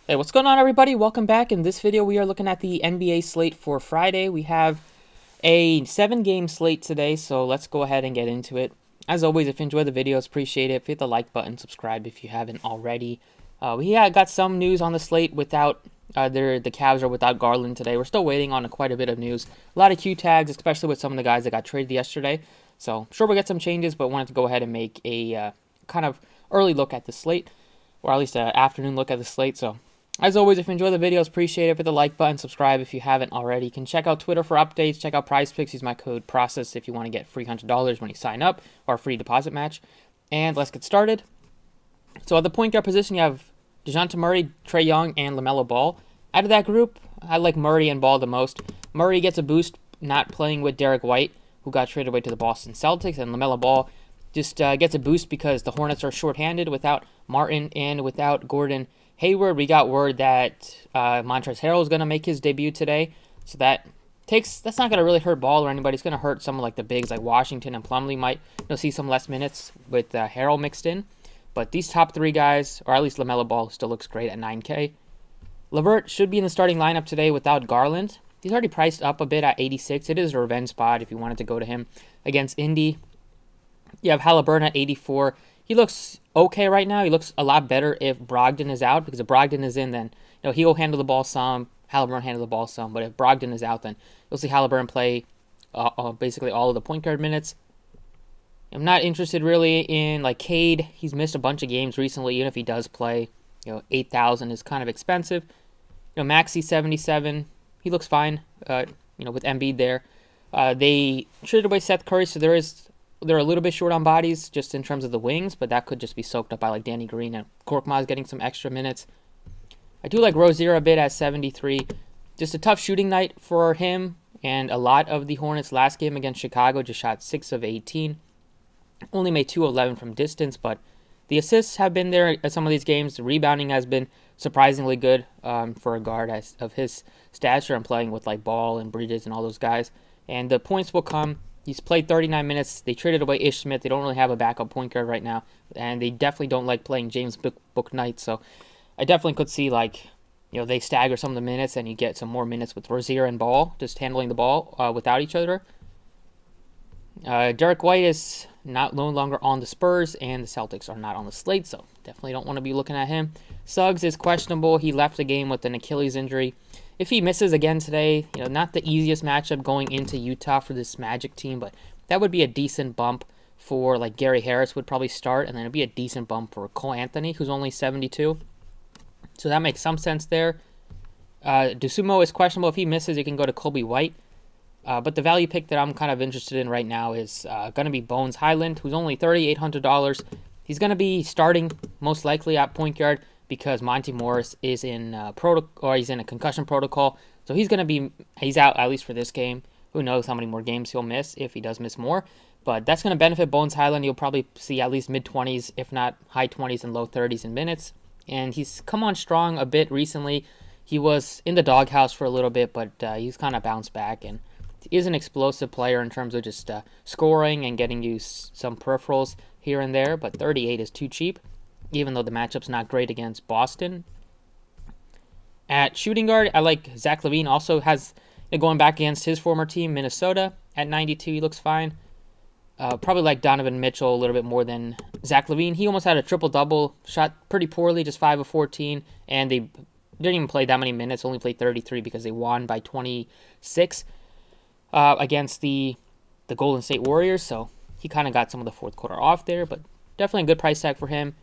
Hey, what's going on, everybody? Welcome back. In this video, we are looking at the NBA slate for Friday. We have a 7-game slate today, so let's go ahead and get into it. As always, if you enjoy the videos, appreciate it. Hit the like button, subscribe if you haven't already. We got some news on the slate without the Cavs are without Garland today. We're still waiting on quite a bit of news. A lot of Q tags, especially with some of the guys that got traded yesterday. So, sure, we'll get some changes, but wanted to go ahead and make a kind of early look at the slate, or at least an afternoon look at the slate. So, as always, if you enjoy the videos, appreciate it. Hit the like button, subscribe if you haven't already. You can check out Twitter for updates, check out Prize Picks, use my code PROCESS if you want to get free $100 when you sign up, or a free deposit match. And let's get started. So at the point guard position, you have DeJounte Murray, Trae Young, and LaMelo Ball. Out of that group, I like Murray and Ball the most. Murray gets a boost not playing with Derek White, who got traded away to the Boston Celtics, and LaMelo Ball just gets a boost because the Hornets are shorthanded without Martin and without Gordon Hayward. We got word that Montrezl Harrell is going to make his debut today, so that's not going to really hurt Ball or anybody. It's going to hurt some of like the bigs like Washington and Plumlee. Might see some less minutes with Harrell mixed in, but these top three guys, or at least LaMelo Ball, still looks great at 9K. LeVert should be in the starting lineup today without Garland. He's already priced up a bit at 86. It is a revenge spot if you wanted to go to him against Indy. You have Halliburton at 84. He looks okay right now. He looks a lot better if Brogdon is out, because if Brogdon is in, then he'll handle the ball some. Halliburton handle the ball some. But if Brogdon is out, then you'll see Halliburton play basically all of the point guard minutes. I'm not interested really in like Cade. He's missed a bunch of games recently. Even if he does play, 8,000 is kind of expensive. Maxey 77. He looks fine. With Embiid there. They traded away Seth Curry, so they're a little bit short on bodies just in terms of the wings, but that could just be soaked up by like Danny Green, and Korkmaz getting some extra minutes. I do like Rozier a bit at 73. Just a tough shooting night for him, and a lot of the Hornets last game against Chicago just shot 6 of 18. Only made 2 of 11 from distance, but the assists have been there at some of these games. The rebounding has been surprisingly good for a guard of his stature and playing with like Ball and Bridges and all those guys. And the points will come. He's played 39 minutes. They traded away Ish Smith. They don't really have a backup point guard right now. And they definitely don't like playing James Bouknight. So I definitely could see they stagger some of the minutes and you get some more minutes with Rozier and Ball, just handling the ball without each other. Derek White is no longer on the Spurs, and the Celtics are not on the slate, so definitely don't want to be looking at him. Suggs is questionable. He left the game with an Achilles injury. If he misses again today, not the easiest matchup going into Utah for this Magic team, but that would be a decent bump for like Gary Harris would probably start, and then it'd be a decent bump for Cole Anthony, who's only 72. So that makes some sense there. Dosunmu is questionable. If he misses, you can go to Kobe White. But the value pick that I'm kind of interested in right now is going to be Bones Highland, who's only $3,800. He's going to be starting most likely at point guard because Monty Morris is in he's in a concussion protocol, so he's out at least for this game. Who knows how many more games he'll miss if he does miss more? But that's going to benefit Bones Highland. You'll probably see at least mid-20s, if not high 20s and low 30s in minutes. And he's come on strong a bit recently. He was in the doghouse for a little bit, but he's kind of bounced back and is an explosive player in terms of just scoring and getting you some peripherals here and there, but 38 is too cheap, even though the matchup's not great against Boston. At shooting guard, I like Zach LaVine. Also has going back against his former team, Minnesota, at 92. He looks fine. Probably like Donovan Mitchell a little bit more than Zach LaVine. He almost had a triple-double, shot pretty poorly, just 5 of 14, and they didn't even play that many minutes, only played 33 because they won by 26. Against the Golden State Warriors, so he kind of got some of the fourth quarter off there, but definitely a good price tag for him.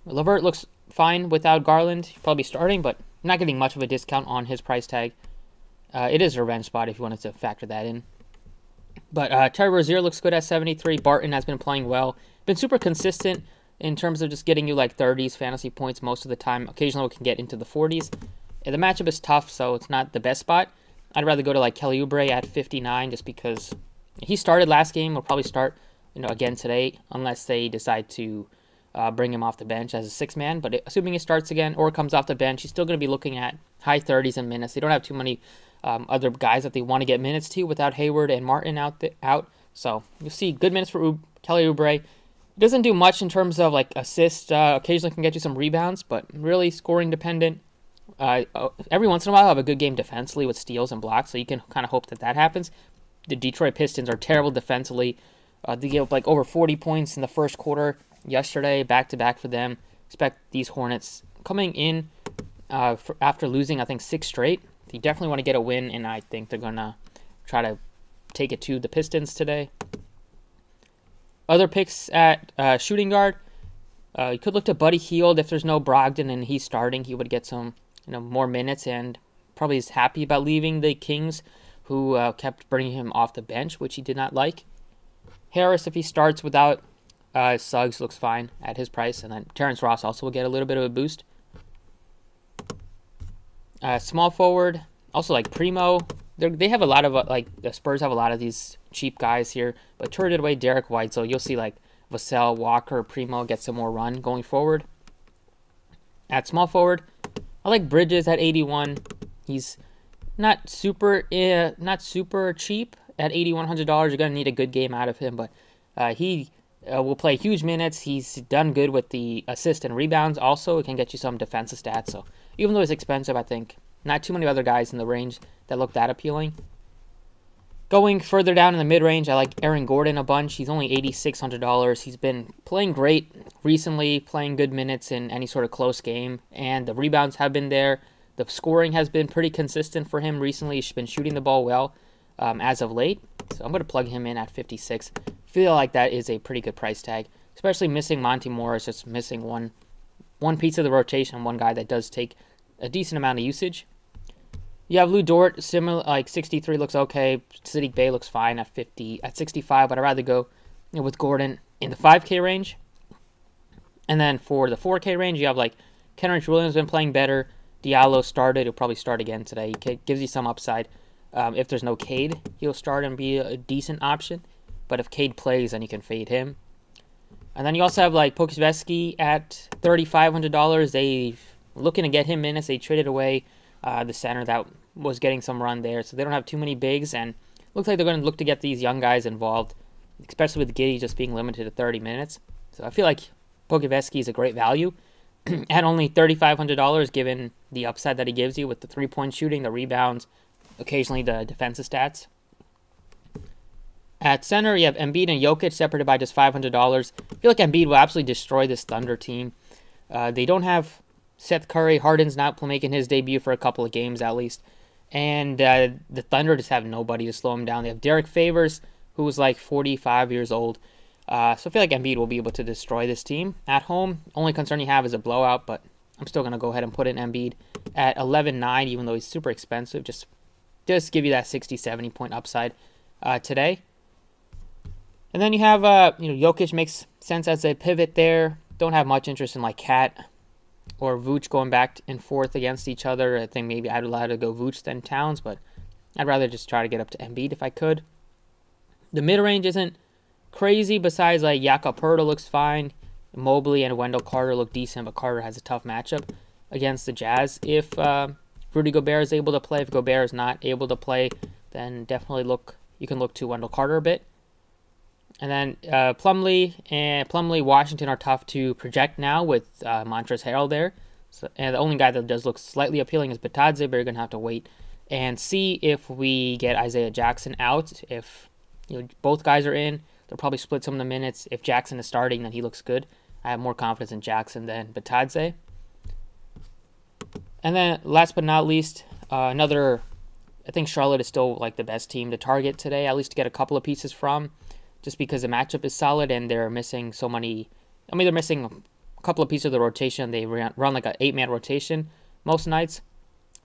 LeVert looks fine without Garland. He's probably starting, but not getting much of a discount on his price tag. It is a revenge spot if you wanted to factor that in. But Terry Rozier looks good at 73. Barton has been playing well. Been super consistent in terms of just getting you like 30s fantasy points most of the time. Occasionally we can get into the 40s. And the matchup is tough, so it's not the best spot. I'd rather go to like Kelly Oubre at 59 just because he started last game. Will probably start again today unless they decide to bring him off the bench as a 6-man. But assuming he starts again or comes off the bench, he's still going to be looking at high 30s in minutes. They don't have too many other guys that they want to get minutes to without Hayward and Martin out. So you'll see good minutes for Kelly Oubre. Doesn't do much in terms of like assists. Occasionally can get you some rebounds, but really scoring dependent. Every once in a while, have a good game defensively with steals and blocks, so you can kind of hope that that happens. The Detroit Pistons are terrible defensively. They gave up like over 40 points in the first quarter yesterday, back-to-back for them. Expect these Hornets coming in after losing, I think, 6 straight. They definitely want to get a win, and I think they're going to try to take it to the Pistons today. Other picks at shooting guard. You could look to Buddy Hield if there's no Brogdon and he's starting. He would get some more minutes and probably is happy about leaving the Kings, who kept bringing him off the bench, which he did not like. Harris, if he starts without Suggs, looks fine at his price. And then Terrence Ross also will get a little bit of a boost. Small forward, also like Primo. They have a lot of, the Spurs have a lot of these cheap guys here. But traded away Derek White, so you'll see like Vassell, Walker, Primo get some more run going forward. At small forward, I like Bridges at 81. He's not super cheap at $8,100. You're gonna need a good game out of him, but he will play huge minutes. He's done good with the assist and rebounds. Also, it can get you some defensive stats. So even though it's expensive, I think not too many other guys in the range that look that appealing. Going further down in the mid-range, I like Aaron Gordon a bunch. He's only $8,600. He's been playing great recently, playing good minutes in any sort of close game, and the rebounds have been there. The scoring has been pretty consistent for him recently. He's been shooting the ball well as of late, so I'm going to plug him in at 56. Feel like that is a pretty good price tag, especially missing Monty Morris, just missing one piece of the rotation, one guy that does take a decent amount of usage. You have Lou Dort, similar, like 63 looks okay. Sadiq Bey looks fine at 65, but I'd rather go with Gordon in the 5K range. And then for the 4K range, you have like Kenrich Williams been playing better. Diallo started. He'll probably start again today. He gives you some upside. If there's no Cade, he'll start and be a decent option. But if Cade plays, then you can fade him. And then you also have like Pokusevski at $3,500. They looking to get him minutes. They traded away the center that was getting some run there, so they don't have too many bigs, and looks like they're going to look to get these young guys involved, especially with Giddey just being limited to 30 minutes. So I feel like Pokusevski is a great value at only $3,500, given the upside that he gives you with the three-point shooting, the rebounds, occasionally the defensive stats. At center, you have Embiid and Jokic separated by just $500. I feel like Embiid will absolutely destroy this Thunder team. They don't have Seth Curry. Harden's not making his debut for a couple of games at least. And the Thunder just have nobody to slow him down. They have Derek Favors, who's like 45 years old. So I feel like Embiid will be able to destroy this team at home. Only concern you have is a blowout, but I'm still going to go ahead and put in Embiid at 11.9, even though he's super expensive. Just give you that 60, 70 point upside today. And then you have, Jokic makes sense as a pivot there. Don't have much interest in like Cat or Vooch going back and forth against each other. I think maybe I'd allow to go Vooch than Towns, but I'd rather just try to get up to Embiid if I could. The mid-range isn't crazy, besides like Jakob Poeltl looks fine. Mobley and Wendell Carter look decent, but Carter has a tough matchup against the Jazz. If Rudy Gobert is able to play, if Gobert is not able to play, then definitely you can look to Wendell Carter a bit. And then Plumlee, Washington are tough to project now with Montrezl Harrell there. So, and the only guy that does look slightly appealing is Batadze, but you're going to have to wait and see if we get Isaiah Jackson out. If both guys are in, they'll probably split some of the minutes. If Jackson is starting, then he looks good. I have more confidence in Jackson than Batadze. And then last but not least, I think Charlotte is still like the best team to target today, at least to get a couple of pieces from. Just because the matchup is solid and they're missing so many. They're missing a couple of pieces of the rotation. They run like an 8-man rotation most nights.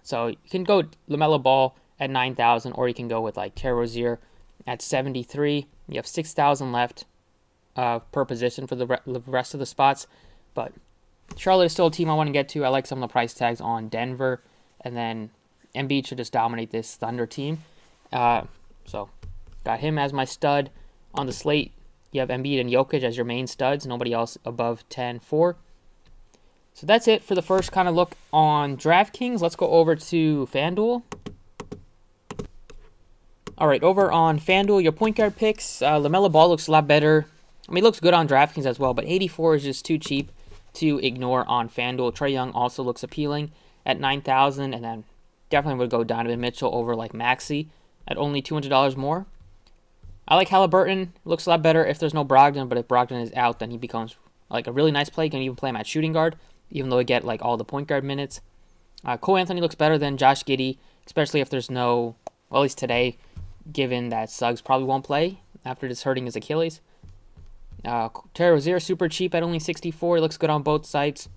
So you can go LaMelo Ball at 9,000, or you can go with like Terry Rozier at 73. You have 6,000 left per position for the rest of the spots. But Charlotte is still a team I want to get to. I like some of the price tags on Denver. And then Embiid should just dominate this Thunder team. So got him as my stud. On the slate, you have Embiid and Jokic as your main studs. Nobody else above 10-4. So that's it for the first kind of look on DraftKings. Let's go over to FanDuel. All right, over on FanDuel, your point guard picks. LaMelo Ball looks a lot better. He looks good on DraftKings as well, but 84 is just too cheap to ignore on FanDuel. Trae Young also looks appealing at 9,000, and then definitely would go Donovan Mitchell over like Maxey at only $200 more. I like Halliburton. Looks a lot better if there's no Brogdon, but if Brogdon is out, then he becomes like a really nice play. You can even play him at shooting guard, even though he get like all the point guard minutes. Cole Anthony looks better than Josh Giddey, especially if there's no, well, at least today, given that Suggs probably won't play after just hurting his Achilles. Terry Rozier, super cheap at only 64. He looks good on both sides.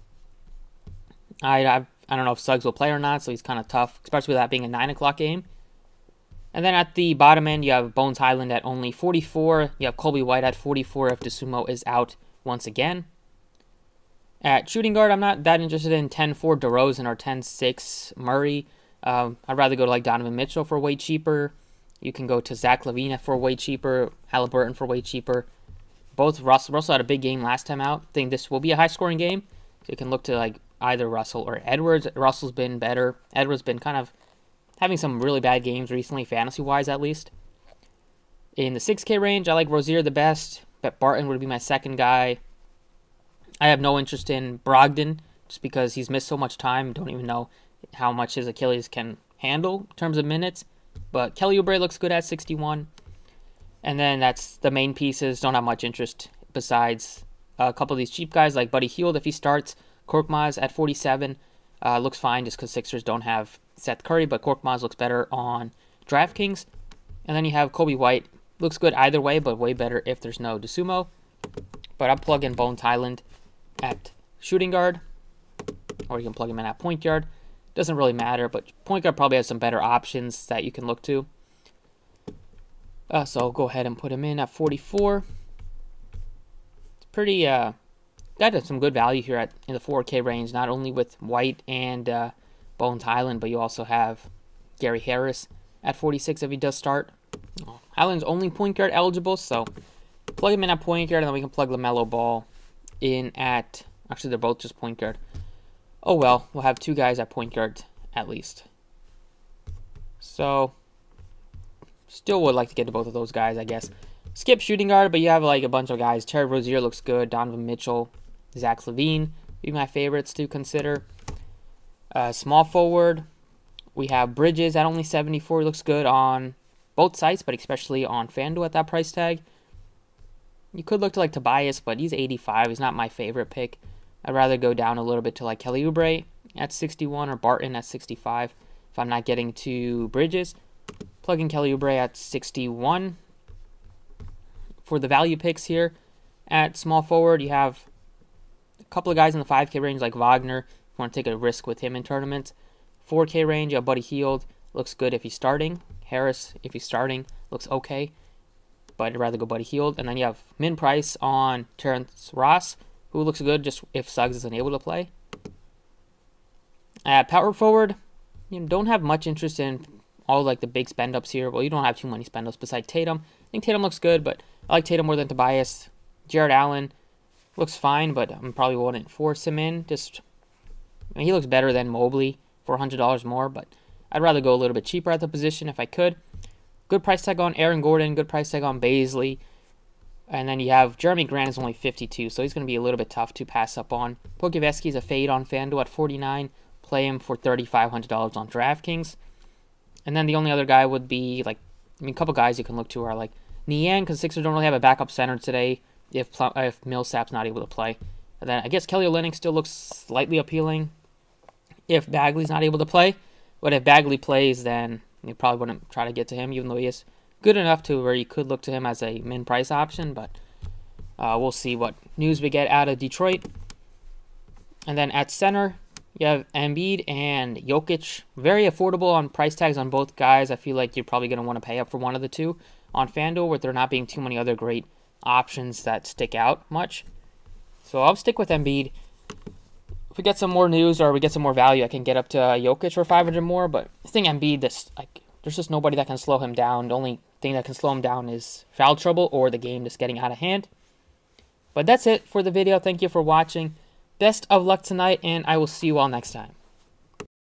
I don't know if Suggs will play or not, so he's kind of tough, especially with that being a 9 o'clock game. And then at the bottom end, you have Bones Highland at only 44. You have Colby White at 44 if DeSumo is out once again. At shooting guard, I'm not that interested in 10-4 DeRozan or 10-6 Murray. I'd rather go to like Donovan Mitchell for way cheaper. You can go to Zach LaVine for way cheaper, Halliburton for way cheaper. Both Russell had a big game last time out. I think this will be a high-scoring game. So you can look to like either Russell or Edwards. Russell's been better. Edwards been kind of having some really bad games recently, fantasy-wise at least. In the 6K range, I like Rozier the best, but Barton would be my second guy. I have no interest in Brogdon just because he's missed so much time. Don't even know how much his Achilles can handle in terms of minutes. But Kelly Oubre looks good at 61. And then that's the main pieces. Don't have much interest besides a couple of these cheap guys like Buddy Hield if he starts. Korkmaz at 47 looks fine just because Sixers don't have Seth Curry, but Korkmaz looks better on DraftKings. And then you have Colby White. Looks good either way, but way better if there's no DeSumo. But I'll plug in Bones Highland at shooting guard, or you can plug him in at point guard. Doesn't really matter, but point guard probably has some better options that you can look to. So I'll go ahead and put him in at 44. It's pretty, got some good value here in the 4K range, not only with White and Bones Highland, but you also have Gary Harris at 46 if he does start. Highland's only point guard eligible, so plug him in at point guard, and then we can plug LaMelo Ball in at, actually they're both just point guard. Oh well, we'll have two guys at point guard at least. So, still would like to get to both of those guys, I guess. Skip shooting guard, but you have like a bunch of guys. Terry Rozier looks good. Donovan Mitchell, Zach LaVine be my favorites to consider. Small forward, we have Bridges at only 74. He looks good on both sites, but especially on FanDuel at that price tag. You could look to like Tobias, but he's 85. He's not my favorite pick. I'd rather go down a little bit to like Kelly Oubre at 61 or Barton at 65 if I'm not getting to Bridges. Plug in Kelly Oubre at 61. For the value picks here, at small forward, you have a couple of guys in the 5K range like Wagner. You want to take a risk with him in tournaments. 4K range, you have Buddy Hield. Looks good if he's starting. Harris, if he's starting, looks okay. But I'd rather go Buddy Hield. And then you have min price on Terrence Ross, who looks good just if Suggs isn't able to play. At power forward, you don't have much interest in all like the big spend ups here. Well, you don't have too many spend ups besides Tatum. I think Tatum looks good, but I like Tatum more than Tobias. Jared Allen looks fine, but I probably wouldn't force him in. He looks better than Mobley for $100 more, but I'd rather go a little bit cheaper at the position if I could. Good price tag on Aaron Gordon, good price tag on Baisley. And then you have Jeremy Grant is only 52, so he's going to be a little bit tough to pass up on. Pokuevski's a fade on FanDuel at 49. Play him for $3,500 on DraftKings. And then the only other guy would be, like, a couple guys you can look to are, like, Niang, because Sixers don't really have a backup center today if Millsap's not able to play. And then I guess Kelly Olynyk still looks slightly appealing if Bagley's not able to play. But if Bagley plays, then you probably wouldn't try to get to him, even though he is good enough to where you could look to him as a min-price option. But we'll see what news we get out of Detroit. And then at center, you have Embiid and Jokic. Very affordable on price tags on both guys. I feel like you're probably going to want to pay up for one of the two on FanDuel, with there not being too many other great options that stick out much. So I'll stick with Embiid. If we get some more news or we get some more value, I can get up to Jokic for 500 more. But I think Embiid, there's just nobody that can slow him down. The only thing that can slow him down is foul trouble or the game just getting out of hand. But that's it for the video. Thank you for watching. Best of luck tonight, and I will see you all next time.